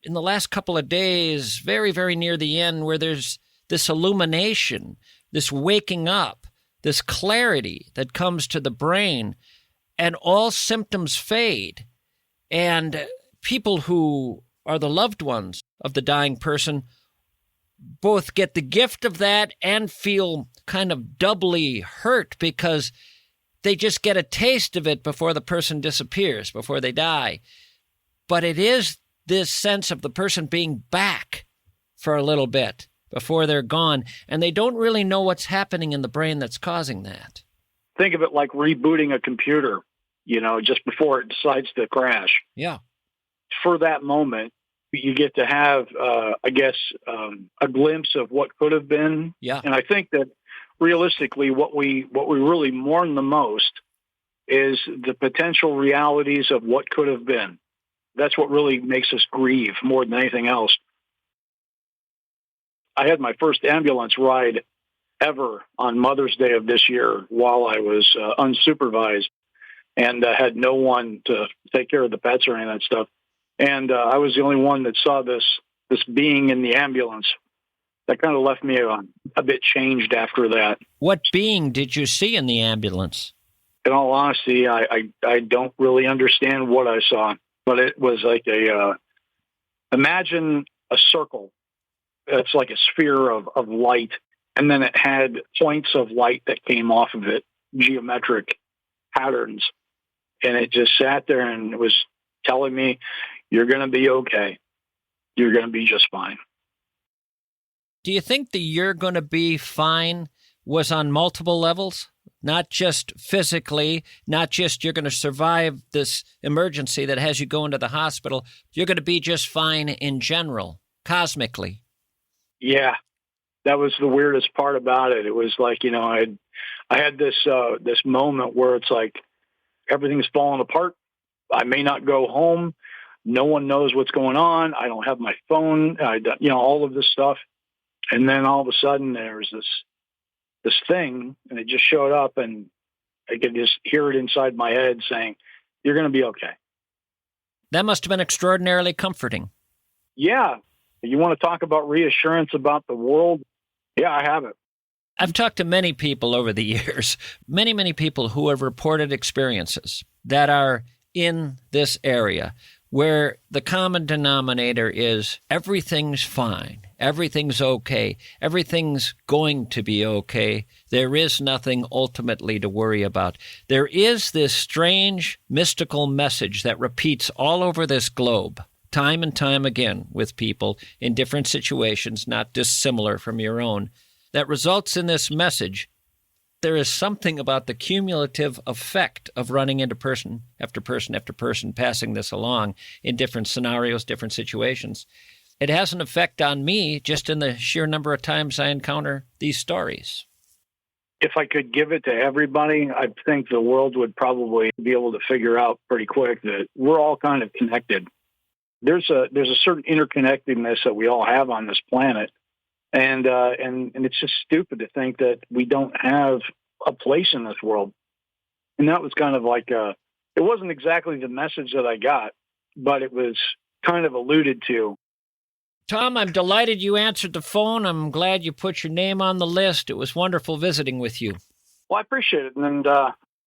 in the last couple of days, very, very near the end, where there's this illumination, this waking up, this clarity that comes to the brain, and all symptoms fade. And people who are the loved ones of the dying person both get the gift of that and feel kind of doubly hurt because they just get a taste of it before the person disappears, before they die. But it is this sense of the person being back for a little bit before they're gone, and they don't really know what's happening in the brain that's causing that. Think of it like rebooting a computer, just before it decides to crash. Yeah. For that moment, you get to have, a glimpse of what could have been. Yeah. And I think that realistically, what we really mourn the most is the potential realities of what could have been. That's what really makes us grieve more than anything else. I had my first ambulance ride ever on Mother's Day of this year while I was unsupervised and had no one to take care of the pets or any of that stuff. And I was the only one that saw this being in the ambulance. That kind of left me a bit changed after that. What being did you see in the ambulance? In all honesty, I don't really understand what I saw, but it was like imagine a circle. It's like a sphere of light, and then it had points of light that came off of it, geometric patterns. And it just sat there and it was telling me, you're going to be okay. You're going to be just fine. Do you think the "you're going to be fine" was on multiple levels? Not just physically, not just you're going to survive this emergency that has you go into the hospital. You're going to be just fine in general, cosmically. Yeah, that was the weirdest part about it. It was like, I had this moment where it's like everything's falling apart. I may not go home. No one knows what's going on. I don't have my phone. All of this stuff. And then all of a sudden there's this thing, and it just showed up, and I could just hear it inside my head saying, you're going to be okay. That must have been extraordinarily comforting. Yeah. You want to talk about reassurance about the world? Yeah, I have it. I've talked to many people over the years, many people who have reported experiences that are in this area where the common denominator is everything's fine, everything's okay, everything's going to be okay. There is nothing ultimately to worry about. There is this strange mystical message that repeats all over this globe, time and time again, with people in different situations, not dissimilar from your own, that results in this message. There is something about the cumulative effect of running into person after person after person, passing this along in different scenarios, different situations. It has an effect on me just in the sheer number of times I encounter these stories. If I could give it to everybody, I think the world would probably be able to figure out pretty quick that we're all kind of connected. There's a certain interconnectedness that we all have on this planet. And it's just stupid to think that we don't have a place in this world. And that was kind of like, it wasn't exactly the message that I got, but it was kind of alluded to. Tom, I'm delighted you answered the phone. I'm glad you put your name on the list. It was wonderful visiting with you. Well, I appreciate it. And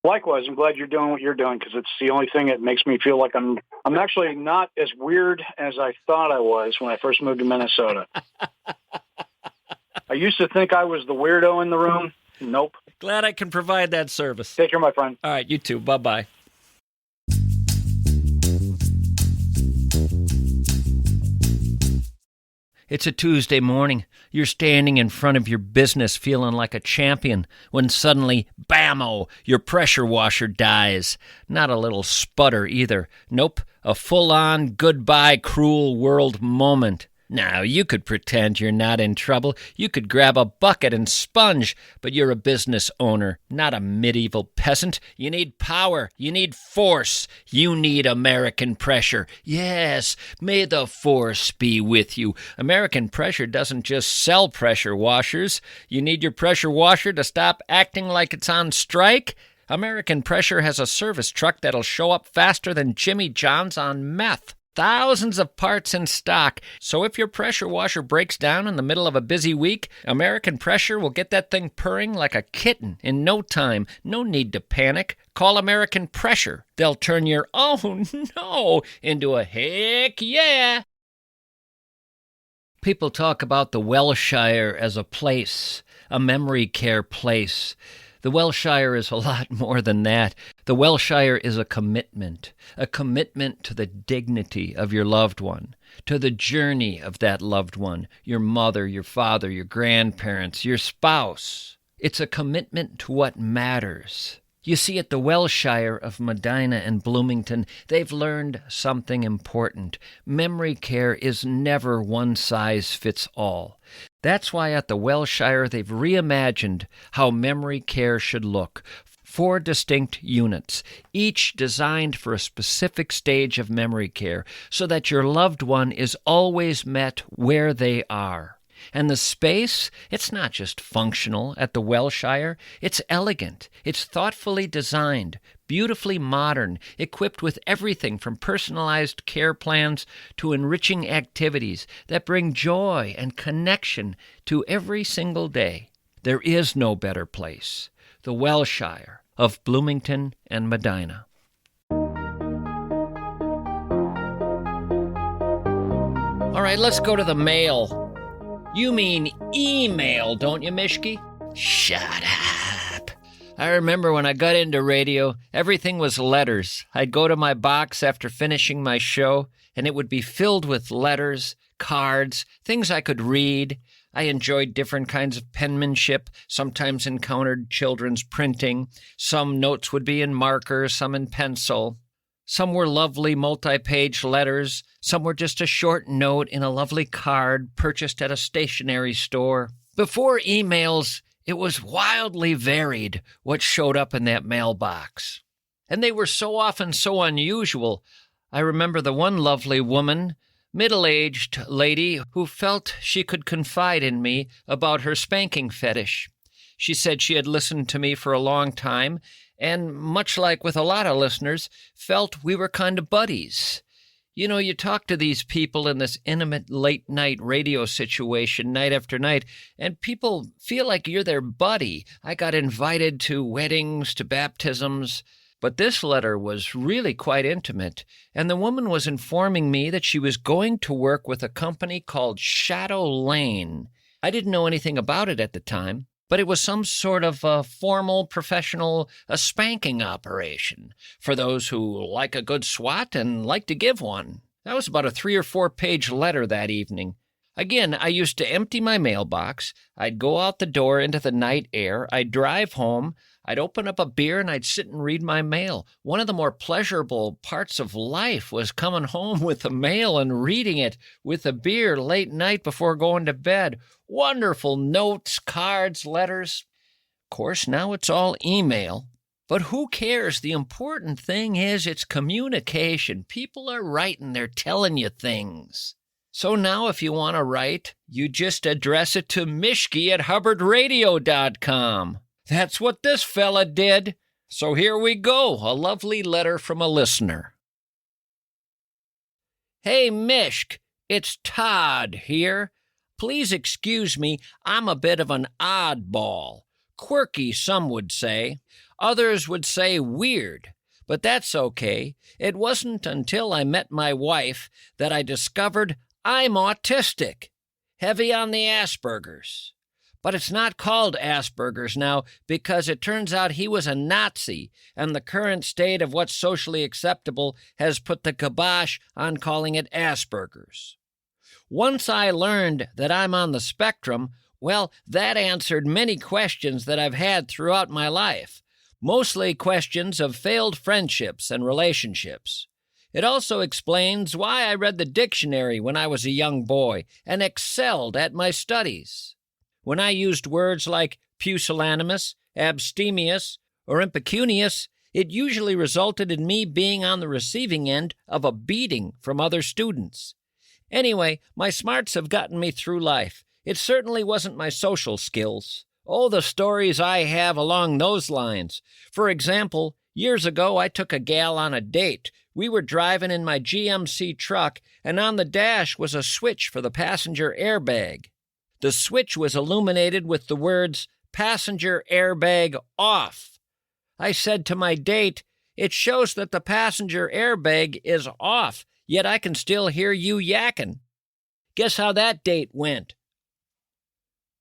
likewise, I'm glad you're doing what you're doing, because it's the only thing that makes me feel like I'm actually not as weird as I thought I was when I first moved to Minnesota. I used to think I was the weirdo in the room. Nope. Glad I can provide that service. Take care, my friend. All right, you too. Bye-bye. It's a Tuesday morning. You're standing in front of your business feeling like a champion when suddenly, bam-o, your pressure washer dies. Not a little sputter either. Nope, a full-on goodbye cruel world moment. Now, you could pretend you're not in trouble. You could grab a bucket and sponge, but you're a business owner, not a medieval peasant. You need power. You need force. You need American pressure. Yes, may the force be with you. American Pressure doesn't just sell pressure washers. You need your pressure washer to stop acting like it's on strike? American Pressure has a service truck that'll show up faster than Jimmy John's on meth. thousands of parts in stock. So if your pressure washer breaks down in the middle of a busy week, American Pressure will get that thing purring like a kitten in no time. No need to panic. Call American Pressure. They'll turn your "oh no" into a "heck yeah." People talk about the Welshire as a place, a memory care place. The Welshire is a lot more than that. The Welshire is a commitment to the dignity of your loved one, to the journey of that loved one, your mother, your father, your grandparents, your spouse. It's a commitment to what matters. You see, at the Welshire of Medina and Bloomington, they've learned something important. Memory care is never one size fits all. That's why at the Welshire they've reimagined how memory care should look. 4 distinct units, each designed for a specific stage of memory care, so that your loved one is always met where they are. And the space, it's not just functional at the Welshire, it's elegant, it's thoughtfully designed, beautifully modern, equipped with everything from personalized care plans to enriching activities that bring joy and connection to every single day. There is no better place. The Welshire of Bloomington and Medina. All right, let's go to the mail. You mean email, don't you, Mishke? Shut up. I remember when I got into radio, everything was letters. I'd go to my box after finishing my show, and it would be filled with letters, cards, things I could read. I enjoyed different kinds of penmanship, sometimes encountered children's printing. Some notes would be in marker, some in pencil. Some were lovely multi-page letters. Some were just a short note in a lovely card purchased at a stationery store. Before emails, it was wildly varied what showed up in that mailbox. And they were so often so unusual. I remember the one lovely woman, middle-aged lady, who felt she could confide in me about her spanking fetish. She said she had listened to me for a long time, and much like with a lot of listeners, felt we were kind of buddies. You know, you talk to these people in this intimate late-night radio situation night after night, and people feel like you're their buddy. I got invited to weddings, to baptisms, but this letter was really quite intimate, and the woman was informing me that she was going to work with a company called Shadow Lane. I didn't know anything about it at the time, but it was some sort of a formal, professional, spanking operation for those who like a good swat and like to give one. That was about a 3 or 4 page letter that evening. Again, I used to empty my mailbox. I'd go out the door into the night air. I'd drive home. I'd open up a beer and I'd sit and read my mail. One of the more pleasurable parts of life was coming home with the mail and reading it with a beer late night before going to bed. Wonderful notes, cards, letters. Of course, now it's all email. But who cares? The important thing is it's communication. People are writing, they're telling you things. So now if you want to write, you just address it to MISCHKE@HubbardRadio.com. That's what this fella did. So here we go, a lovely letter from a listener. Hey, Mishk, it's Todd here. Please excuse me, I'm a bit of an oddball. Quirky, some would say. Others would say weird. But that's okay. It wasn't until I met my wife that I discovered I'm autistic. Heavy on the Asperger's. But it's not called Asperger's now because it turns out he was a Nazi, and the current state of what's socially acceptable has put the kibosh on calling it Asperger's. Once I learned that I'm on the spectrum, well, that answered many questions that I've had throughout my life, mostly questions of failed friendships and relationships. It also explains why I read the dictionary when I was a young boy and excelled at my studies. When I used words like pusillanimous, abstemious, or impecunious, it usually resulted in me being on the receiving end of a beating from other students. Anyway, my smarts have gotten me through life. It certainly wasn't my social skills. Oh, the stories I have along those lines. For example, Years ago, I took a gal on a date. We were driving in my GMC truck, and on the dash was a switch for the passenger airbag. The switch was illuminated with the words, "Passenger airbag off." I said to my date, "It shows that the passenger airbag is off, yet I can still hear you yakking." Guess how that date went?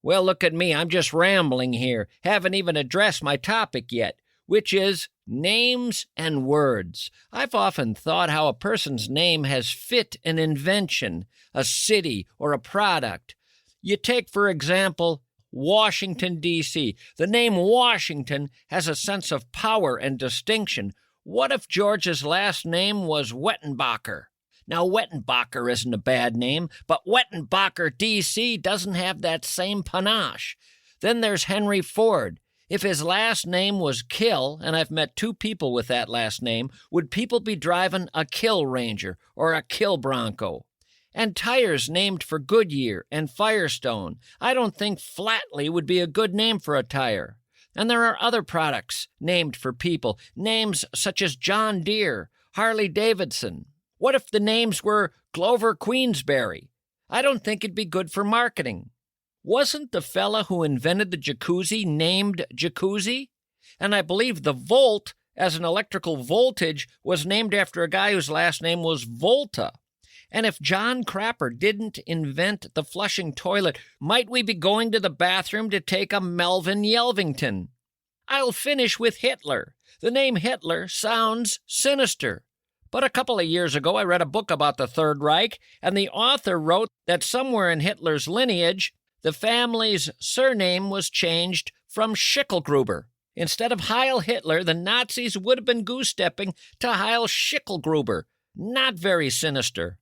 Well, look at me. I'm just rambling here. Haven't even addressed my topic yet, which is names and words. I've often thought how a person's name has fit an invention, a city, or a product. You take, for example, Washington, D.C. The name Washington has a sense of power and distinction. What if George's last name was Wettenbacher? Now, Wettenbacher isn't a bad name, but Wettenbacher, D.C. doesn't have that same panache. Then there's Henry Ford. If his last name was Kill, and I've met 2 people with that last name, would people be driving a Kill Ranger or a Kill Bronco? And tires named for Goodyear and Firestone. I don't think Flatley would be a good name for a tire. And there are other products named for people, names such as John Deere, Harley Davidson. What if the names were Glover Queensberry? I don't think it'd be good for marketing. Wasn't the fella who invented the jacuzzi named Jacuzzi? And I believe the volt, as an electrical voltage, was named after a guy whose last name was Volta. And if John Crapper didn't invent the flushing toilet, might we be going to the bathroom to take a Melvin Yelvington? I'll finish with Hitler. The name Hitler sounds sinister. But a couple of years ago, I read a book about the Third Reich, and the author wrote that somewhere in Hitler's lineage, the family's surname was changed from Schicklgruber. Instead of Heil Hitler, the Nazis would have been goose-stepping to Heil Schicklgruber. Not very sinister.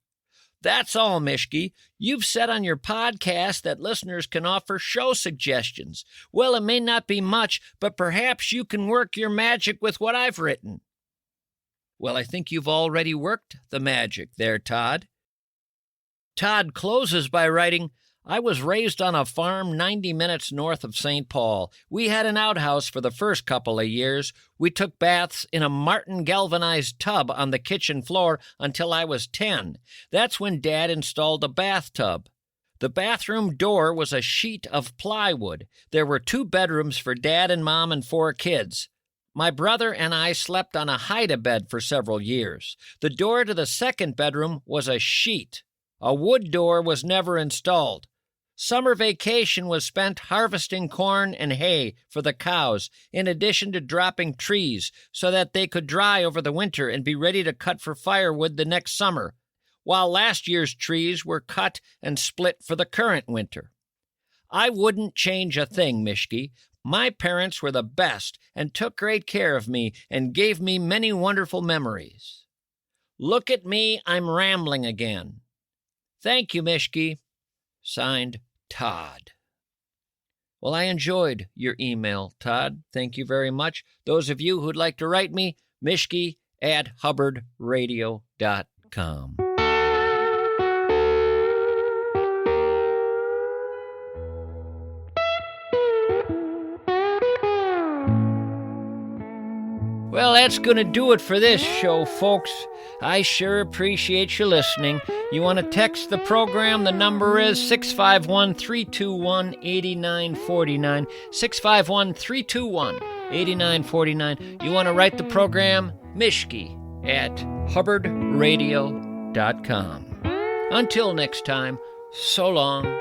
That's all, Mischke. You've said on your podcast that listeners can offer show suggestions. Well, it may not be much, but perhaps you can work your magic with what I've written. Well, I think you've already worked the magic there, Todd. Todd closes by writing, I was raised on a farm 90 minutes north of St. Paul. We had an outhouse for the first couple of years. We took baths in a Martin galvanized tub on the kitchen floor until I was 10. That's when Dad installed a bathtub. The bathroom door was a sheet of plywood. There were 2 bedrooms for Dad and Mom and 4 kids. My brother and I slept on a hide-a-bed for several years. The door to the second bedroom was a sheet. A wood door was never installed. Summer vacation was spent harvesting corn and hay for the cows, in addition to dropping trees so that they could dry over the winter and be ready to cut for firewood the next summer, while last year's trees were cut and split for the current winter. I wouldn't change a thing, Mischke. My parents were the best and took great care of me and gave me many wonderful memories. Look at me, I'm rambling again. Thank you, Mischke. Signed, Todd. Well, I enjoyed your email, Todd. Thank you very much. Those of you who'd like to write me, Mischke@hubbardradio.com. Well, that's going to do it for this show, folks. I sure appreciate you listening. You want to text the program? The number is 651-321-8949. 651-321-8949. You want to write the program? MISCHKE@hubbardradio.com. Until next time, so long.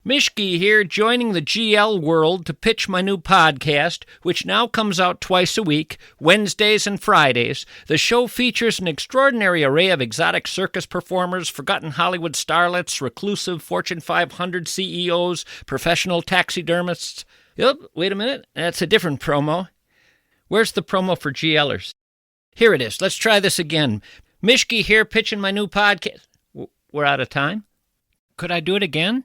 Mischke here, joining the GL world to pitch my new podcast, which now comes out twice a week, Wednesdays and Fridays. The show features an extraordinary array of exotic circus performers, forgotten Hollywood starlets, reclusive Fortune 500 CEOs, professional taxidermists. Yep, wait a minute, that's a different promo. Where's the promo for GLers? Here it is. Let's try this again. Mischke here, pitching my new podcast. We're out of time? Could I do it again?